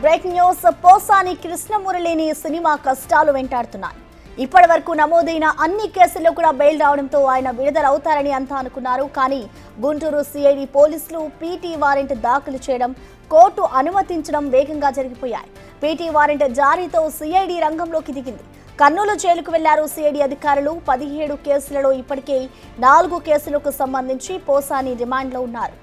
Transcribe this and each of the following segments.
Breaking news Posani కృష్ణమురళిని cinema కష్టాలు వెంటాడుతున్నాయి. ఇప్పటివరకు నమోదైన అన్ని కేసుల్లో కూడా బెయిల్ రావడంతో ఆయన విడుదలవుతారని అంతా అనుకున్నారు. కానీ గుంటూరు సిఐడి పోలీసులు పీటీ వారెంట్ దాఖలు చేయడం, కోర్టు అనుమతించడం వేగంగా జరిగిపోయాయి. పీటీ వారెంట్ జారీతో సిఐడి రంగంలోకి దిగింది. కర్నూలు జైలుకు వెళ్లారు సిఐడి అధికారులు. 17 కేసులలో ఇప్పటికే 4 కేసులకు సంబంధించి పోసాని రిమాండ్లో ఉన్నారు.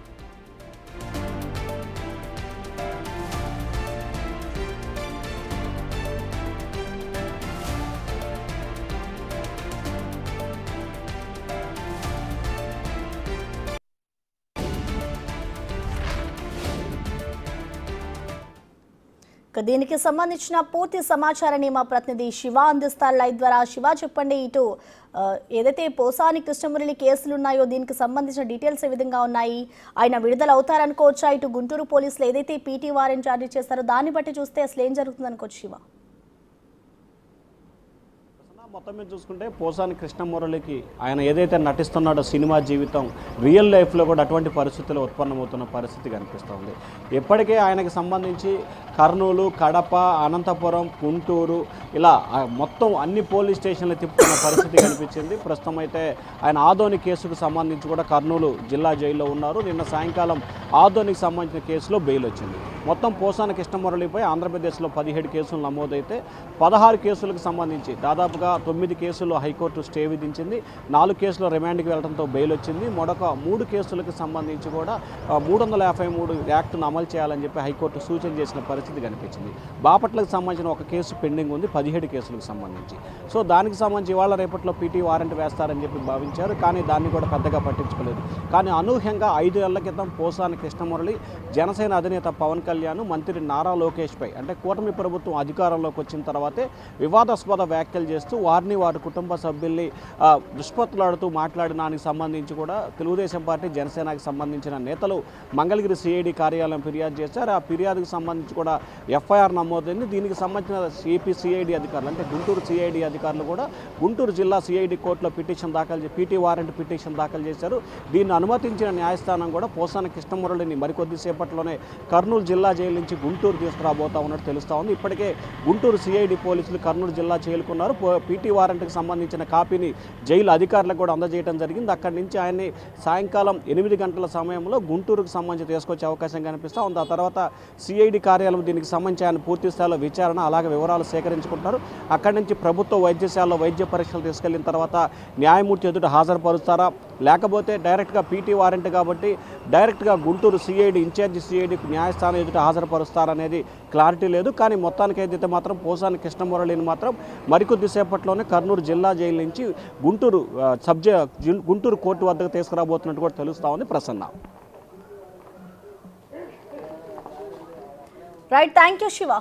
దీనికి సంబంధించిన పూర్తి సమాచారాన్ని మా ప్రతినిధి శివ అందిస్తారు లైవ్ ద్వారా. శివ, చెప్పండి, ఇటు ఏదైతే పోసాని కృష్ణమురళి కేసులు ఉన్నాయో దీనికి సంబంధించిన డీటెయిల్స్ ఏ విధంగా ఉన్నాయి? ఆయన విడుదల అవుతారనుకోవచ్చా? ఇటు గుంటూరు పోలీసులు ఏదైతే పీటీ వారెంట్ జారీ చేస్తారో దాన్ని బట్టి చూస్తే అసలు ఏం జరుగుతుంది అనుకోవచ్చు శివ? మొత్తం మీద చూసుకుంటే పోసాని కృష్ణమురళికి ఆయన ఏదైతే నటిస్తున్నాడో సినిమా జీవితం రియల్ లైఫ్లో కూడా అటువంటి పరిస్థితులు ఉత్పన్నమవుతున్న పరిస్థితి కనిపిస్తుంది. ఇప్పటికే ఆయనకి సంబంధించి కర్నూలు, కడప, అనంతపురం, గుంటూరు ఇలా మొత్తం అన్ని పోలీస్ స్టేషన్లు తిప్పుతున్న పరిస్థితి కనిపించింది. ప్రస్తుతం అయితే ఆయన ఆదోని కేసుకు సంబంధించి కూడా కర్నూలు జిల్లా జైల్లో ఉన్నారు. నిన్న సాయంకాలం ఆదోనికి సంబంధించిన కేసులో బెయిల్ వచ్చింది. మొత్తం పోసాని కృష్ణమురళిపై ఆంధ్రప్రదేశ్లో 17 కేసులు నమోదైతే 16 కేసులకు సంబంధించి దాదాపుగా 9 కేసులు హైకోర్టు స్టే విధించింది. 4 కేసులు రిమాండ్కి వెళ్లడంతో బెయిల్ వచ్చింది. మరొక 3 కేసులకు సంబంధించి కూడా 353 యాక్ట్ను అమలు చేయాలని చెప్పి హైకోర్టు సూచన చేసిన పరిస్థితి కనిపించింది. బాపట్లకు సంబంధించిన ఒక కేసు పెండింగ్ ఉంది 17 కేసులకు సంబంధించి. సో దానికి సంబంధించి ఇవాళ రేపట్లో పీటీ వారెంట్ వేస్తారని చెప్పి భావించారు. కానీ దాన్ని కూడా పెద్దగా పట్టించుకోలేదు. కానీ అనూహ్యంగా 5 ఏళ్ల క్రితం పోసాని కృష్ణమురళి జనసేన అధినేత పవన్ కళ్యాణ్, మంత్రి నారా లోకేష్పై అంటే కూటమి ప్రభుత్వం అధికారంలోకి వచ్చిన తర్వాతే వివాదాస్పద వ్యాఖ్యలు చేస్తూ వారిని వారి కుటుంబ సభ్యుల్ని దుష్పత్తులాడుతూ మాట్లాడినానికి సంబంధించి కూడా తెలుగుదేశం పార్టీ, జనసేనకి సంబంధించిన నేతలు మంగళగిరి సిఐడి కార్యాలయం ఫిర్యాదు చేశారు. ఆ ఫిర్యాదుకు సంబంధించి కూడా ఎఫ్ఐఆర్ నమోదైంది. దీనికి సంబంధించిన ఏపీ సిఐడి అధికారులు అంటే గుంటూరు సిఐడి అధికారులు కూడా గుంటూరు జిల్లా సిఐడి కోర్టులో పీటీ వారెంట్ పిటిషన్ దాఖలు చేశారు. దీన్ని అనుమతించిన న్యాయస్థానం కూడా పోసాని కృష్ణమురళిని మరికొద్దిసేపట్లోనే కర్నూలు జిల్లా జైలు నుంచి గుంటూరు తీసుకురాబోతా ఉన్నట్టు తెలుస్తూ ఉంది. ఇప్పటికే గుంటూరు సిఐడి పోలీసులు కర్నూలు జిల్లా చేరుకున్నారు. పీటీ వారెంట్కి సంబంధించిన కాపీని జైలు అధికారులకు కూడా అందజేయడం జరిగింది. అక్కడి నుంచి ఆయన్ని సాయంకాలం 8 గంటల సమయంలో గుంటూరుకు సంబంధించి తీసుకొచ్చే అవకాశం కనిపిస్తూ ఉంది. ఆ తర్వాత సిఐడి కార్యాలయం దీనికి సంబంధించి ఆయన పూర్తి స్థాయిలో విచారణ అలాగే వివరాలు సేకరించుకుంటారు. అక్కడి నుంచి ప్రభుత్వ వైద్యశాలలో వైద్య పరీక్షలు తీసుకెళ్లిన తర్వాత న్యాయమూర్తి ఎదుట హాజరుపరుస్తారా, లేకపోతే డైరెక్ట్గా పీటీ వారెంట్ కాబట్టి డైరెక్ట్గా గుంటూరు సిఐడి ఇన్ఛార్జి సిఐడికి న్యాయస్థానం ఎదుట హాజరుపరుస్తారనేది క్లారిటీ లేదు. కానీ మొత్తానికి అయితే మాత్రం పోసాని కృష్ణమురళిని మాత్రం మరికొద్దిసేపట్లోనే కర్నూలు జిల్లా జైలు నుంచి గుంటూరు కోర్టు వద్దకు తీసుకురాబోతున్నట్టు కూడా తెలుస్తూ ఉంది. Prasanna. Right, thank you Shiva.